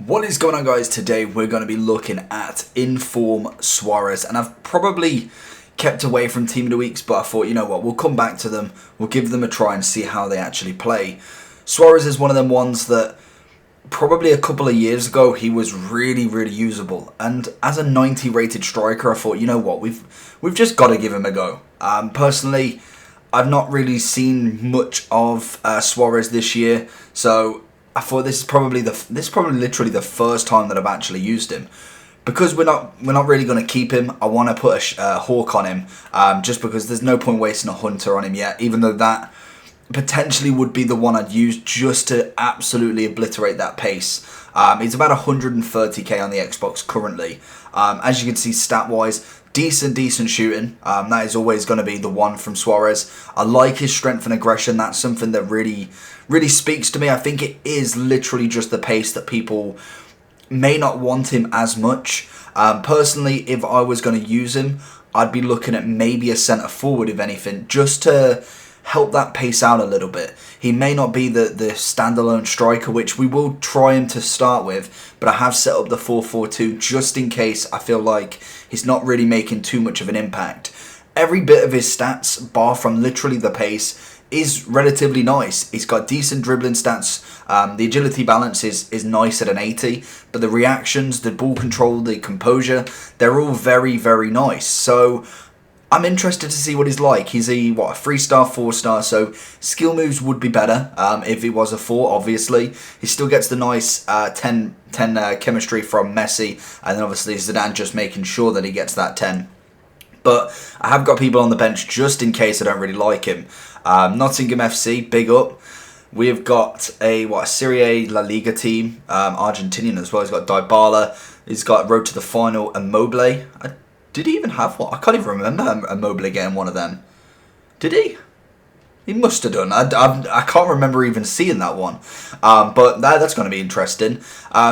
What is going on, guys? Today we're going to be looking at inform Suarez, and I've probably kept away from Team of the Weeks, but I thought, you know what, we'll come back to them, we'll give them a try and see how they actually play. Suarez is one of them ones that probably a couple of years ago he was really usable, and as a 90 rated striker I thought, you know what, we've just got to give him a go. Personally, I've not really seen much of Suarez this year, so I thought this is probably literally the first time that I've actually used him. Because we're not really going to keep him, I want to put a hawk on him, just because there's no point wasting a hunter on him yet, even though that potentially would be the one I'd use just to absolutely obliterate that pace. It's about 130k on the Xbox currently. As you can see, stat-wise, decent shooting. That is always going to be the one from Suarez. I like his strength and aggression. That's something that really speaks to me. I think it is literally just the pace that people may not want him as much. Personally, if I was going to use him, I'd be looking at maybe a centre forward, if anything, just to help that pace out a little bit. He may not be the standalone striker, which we will try him to start with, but I have set up the 4-4-2 just in case I feel like he's not really making too much of an impact. Every bit of his stats, bar from literally the pace, is relatively nice. He's got decent dribbling stats. The agility balance is nice at an 80, but the reactions, the ball control, the composure, they're all very nice. So I'm interested to see what he's like. He's a 3-star, 4-star, so skill moves would be better if he was a 4, obviously. He still gets the nice 10 chemistry from Messi, and then obviously Zidane just making sure that he gets that 10. But I have got people on the bench just in case I don't really like him. Nottingham FC, big up. We've got a Serie A La Liga team, Argentinian as well. He's got Dybala. He's got road to the final, Immobile. Did he even have one? I can't even remember Immobile getting one of them. Did he? He must have done. I can't remember even seeing that one. But that's going to be interesting.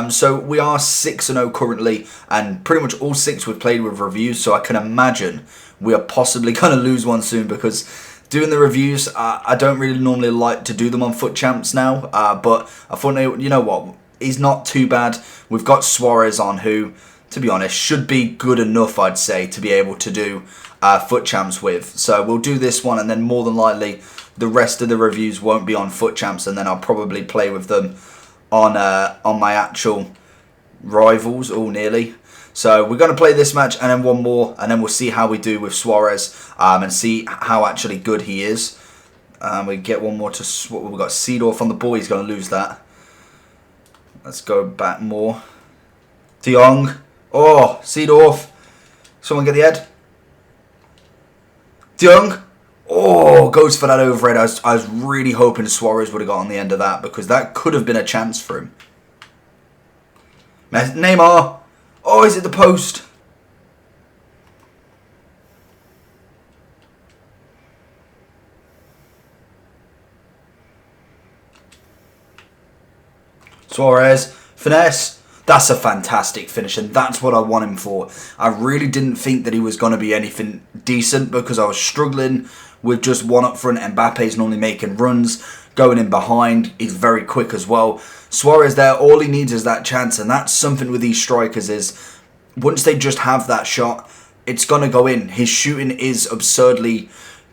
So we are 6-0 currently, and pretty much all 6 we've played with reviews, so I can imagine we are possibly going to lose one soon, because doing the reviews, I don't really normally like to do them on Foot Champs now, but I thought, you know what, he's not too bad. We've got Suarez on, who, to be honest, should be good enough, I'd say, to be able to do Foot Champs with. So we'll do this one, and then more than likely the rest of the reviews won't be on Foot Champs, and then I'll probably play with them on my actual rivals, or nearly. So we're going to play this match and then one more, and then we'll see how we do with Suarez, and see how actually good he is. We get one more to... We've got Seedorf on the ball. He's going to lose that. Let's go back more. De Jong. Oh, Seedorf. Someone get the head. De Jong. Oh, goes for that overhead. I was really hoping Suarez would have got on the end of that, because that could have been a chance for him. Neymar. Oh, is it the post? Suarez. Finesse. That's a fantastic finish, and that's what I want him for. I really didn't think that he was going to be anything decent, because I was struggling with just one up front. Mbappe's normally making runs, going in behind. He's very quick as well. Suarez there, all he needs is that chance, and that's something with these strikers is once they just have that shot, it's going to go in. His shooting is absurdly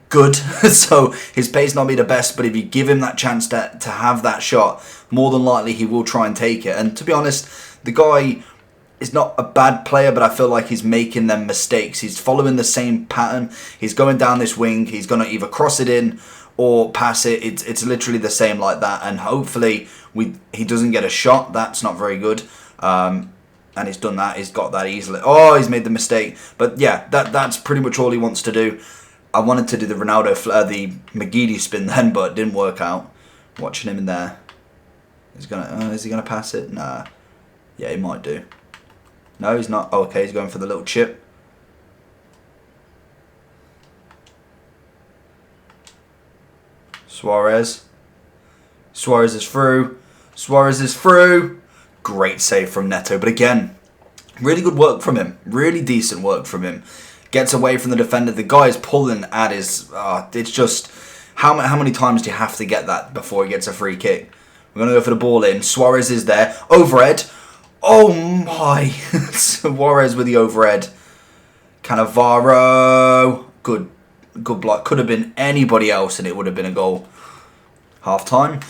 good, so his pace not be the best, but if you give him that chance to have that shot, more than likely he will try and take it. And to be honest, the guy is not a bad player, but I feel like he's making them mistakes. He's following the same pattern. He's going down this wing. He's going to either cross it in or pass it. It's literally the same like that. And hopefully he doesn't get a shot. That's not very good. And he's done that. He's got that easily. Oh, he's made the mistake. But yeah, that's pretty much all he wants to do. I wanted to do the Ronaldo, the McGeady spin then, but it didn't work out. Watching him in there. Is he gonna pass it? Nah. Yeah, he might do. No, he's not. Oh, okay, he's going for the little chip. Suarez. Suarez is through. Suarez is through. Great save from Neto. But again, really good work from him. Really decent work from him. Gets away from the defender. The guy is pulling at his... it's just... How many times do you have to get that before he gets a free kick? We're going to go for the ball in. Suarez is there. Overhead. Oh my! Suarez with the overhead. Cannavaro. Good block. Could have been anybody else and it would have been a goal. Half time.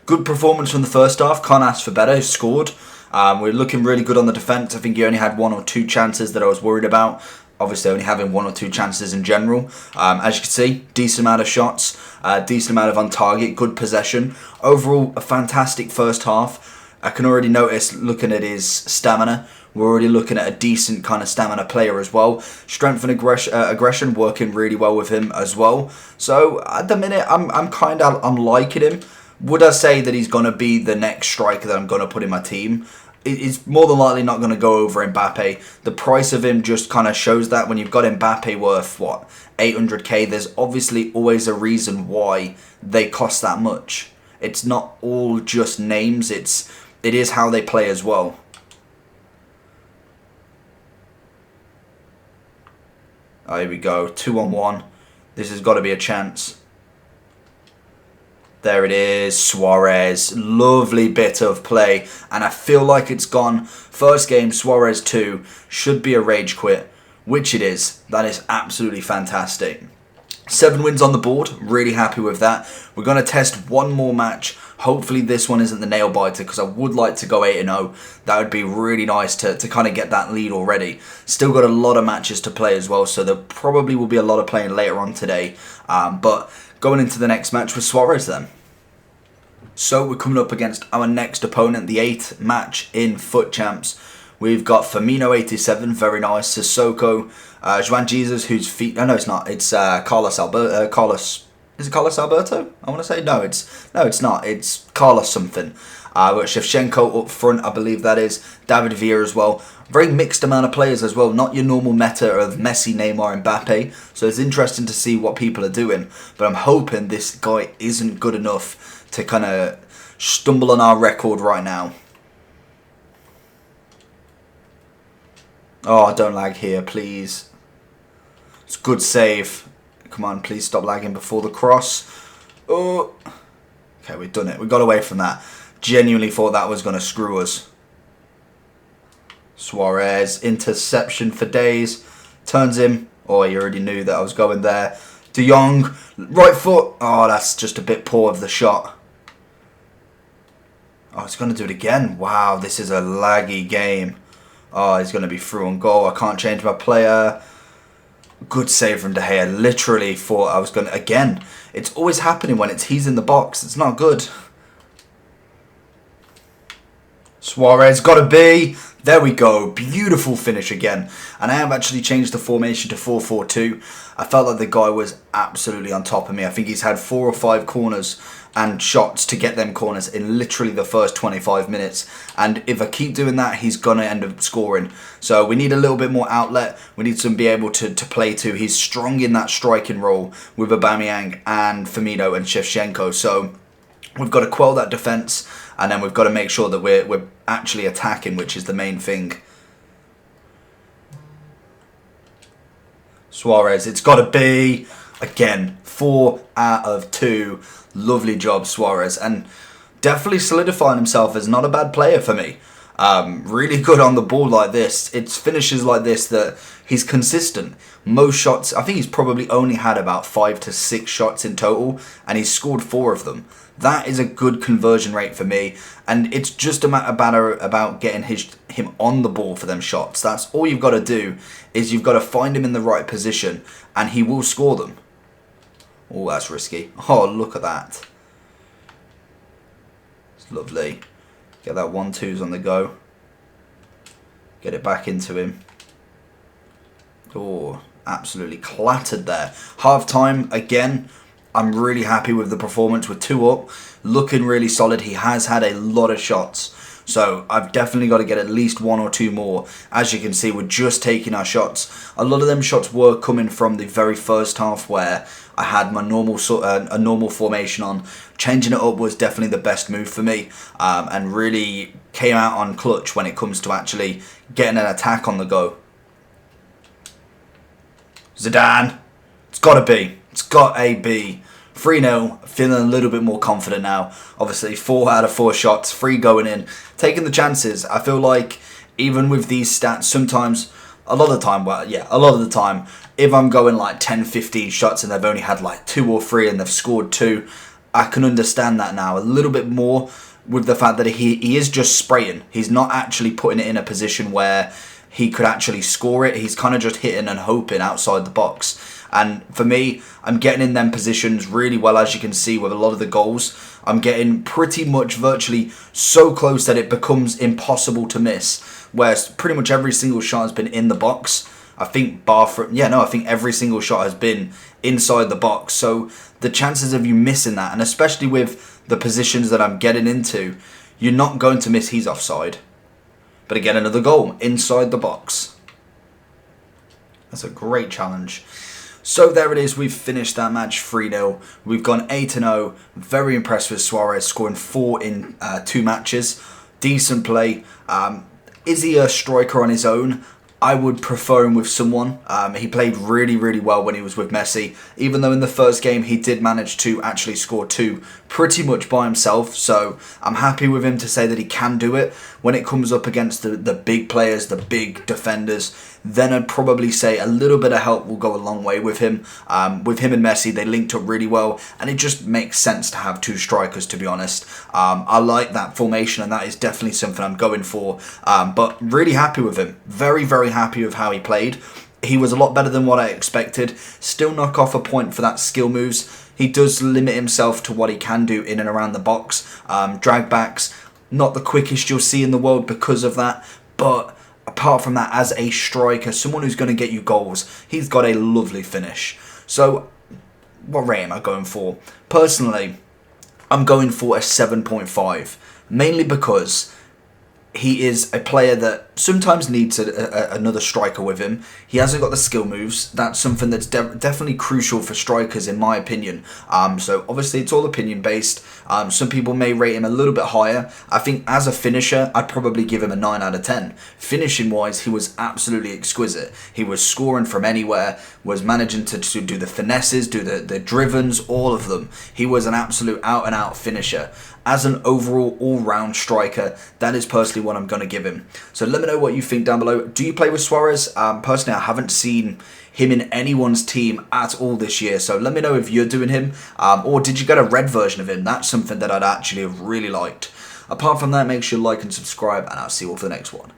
Good performance from the first half. Can't ask for better. He scored. We're looking really good on the defence. I think he only had 1 or 2 chances that I was worried about. Obviously, only having 1 or 2 chances in general. As you can see, decent amount of shots, decent amount of on target, good possession. Overall, a fantastic first half. I can already notice, looking at his stamina, we're already looking at a decent kind of stamina player as well. Strength and aggression working really well with him as well. So at the minute, I'm liking him. Would I say that he's going to be the next striker that I'm going to put in my team? It's more than likely not going to go over Mbappe. The price of him just kind of shows that when you've got Mbappe worth, what, 800k, there's obviously always a reason why they cost that much. It's not all just names, it is how they play as well. Oh, here we go, 2-on-1. This has got to be a chance. There it is, Suarez. Lovely bit of play. And I feel like it's gone. First game, Suarez 2. Should be a rage quit, which it is. That is absolutely fantastic. 7 wins on the board. Really happy with that. We're going to test one more match. Hopefully this one isn't the nail biter because I would like to go 8-0. That would be really nice to kind of get that lead already. Still got a lot of matches to play as well, so there probably will be a lot of playing later on today. But going into the next match with Suarez then. So we're coming up against our next opponent, the 8th match in Foot Champs. We've got Firmino 87, very nice. Sissoko, Juan Jesus, whose feet... Oh, no, it's not. It's Carlos Alberto. Is it Carlos Alberto? I want to say no. It's not. It's Carlos something. Got Shevchenko up front, I believe that is. David Villa as well. Very mixed amount of players as well. Not your normal meta of Messi, Neymar, Mbappe. So it's interesting to see what people are doing. But I'm hoping this guy isn't good enough to kind of stumble on our record right now. Oh, don't lag here, please. It's a good save. Come on, please stop lagging before the cross. Oh. Okay, we've done it. We got away from that. Genuinely thought that was going to screw us. Suarez, interception for days. Turns him. Oh, you already knew that I was going there. De Jong, right foot. Oh, that's just a bit poor of the shot. Oh, he's going to do it again. Wow, this is a laggy game. Oh, he's going to be through on goal. I can't change my player. Good save from De Gea. Literally thought I was going to... Again, it's always happening when he's in the box. It's not good. Suarez, got to be. There we go. Beautiful finish again. And I have actually changed the formation to 4-4-2. I felt like the guy was absolutely on top of me. I think he's had 4 or 5 corners and shots to get them corners in literally the first 25 minutes. And if I keep doing that, he's going to end up scoring. So we need a little bit more outlet. We need to be able to play to. He's strong in that striking role with Aubameyang and Firmino and Shevchenko. So we've got to quell that defence. And then we've got to make sure that we're actually attacking, which is the main thing. Suarez, it's got to be. Again, 4 out of 2. Lovely job, Suarez. And definitely solidifying himself as not a bad player for me. Really good on the ball like this. It's finishes like this that he's consistent. Most shots, I think he's probably only had about 5 to 6 shots in total. And he's scored 4 of them. That is a good conversion rate for me. And it's just a matter about getting him on the ball for them shots. That's all you've got to do, is you've got to find him in the right position. And he will score them. Oh, that's risky. Oh, look at that. It's lovely. Get that 1-2s on the go. Get it back into him. Oh, absolutely clattered there. Half time, again. I'm really happy with the performance. We're 2 up, looking really solid. He has had a lot of shots, so I've definitely got to get at least 1 or 2 more. As you can see, we're just taking our shots. A lot of them shots were coming from the very first half where I had my normal formation on. Changing it up was definitely the best move for me, and really came out on clutch when it comes to actually getting an attack on the go. Zidane, it's got to be. It's got a B. 3-0, feeling a little bit more confident now. Obviously, 4 out of 4 shots, 3 going in. Taking the chances. I feel like even with these stats, sometimes, a lot of the time, if I'm going like 10, 15 shots and they've only had like 2 or 3 and they've scored 2, I can understand that now a little bit more with the fact that he is just spraying. He's not actually putting it in a position where he could actually score it. He's kind of just hitting and hoping outside the box. And for me, I'm getting in them positions really well, as you can see with a lot of the goals. I'm getting pretty much virtually so close that it becomes impossible to miss. Whereas pretty much every single shot has been in the box. I think I think every single shot has been inside the box. So the chances of you missing that, and especially with the positions that I'm getting into, you're not going to miss. He's offside. But again, another goal inside the box. That's a great challenge. So there it is, we've finished that match 3-0. We've gone 8-0. Very impressed with Suarez, scoring 4 in 2 matches. Decent play. Is he a striker on his own? I would prefer him with someone. He played really, really well when he was with Messi, even though in the first game he did manage to actually score 2 pretty much by himself. So I'm happy with him to say that he can do it. When it comes up against the big players, the big defenders, then I'd probably say a little bit of help will go a long way with him. With him and Messi, they linked up really well, and it just makes sense to have 2 strikers, to be honest. I like that formation, and that is definitely something I'm going for. But really happy with him. Very, very happy with how he played. He was a lot better than what I expected. Still knock off a point for that skill moves. He does limit himself to what he can do in and around the box. Drag backs, not the quickest you'll see in the world because of that, but apart from that, as a striker, someone who's going to get you goals, he's got a lovely finish. So, what rate am I going for? Personally, I'm going for a 7.5, mainly because he is a player that sometimes needs another striker with him. He hasn't got the skill moves. That's something that's definitely crucial for strikers, in my opinion. So obviously it's all opinion based. Some people may rate him a little bit higher. I think as a finisher, I'd probably give him a 9 out of 10. Finishing wise, he was absolutely exquisite. He was scoring from anywhere, was managing to do the finesses, do the drivens, all of them. He was an absolute out and out finisher. As an overall all-round striker, that is personally what I'm going to give him. So let me know what you think down below. Do you play with Suarez? Personally, I haven't seen him in anyone's team at all this year. So let me know if you're doing him, or did you get a red version of him? That's something that I'd actually have really liked. Apart from that, make sure you like and subscribe, and I'll see you all for the next one.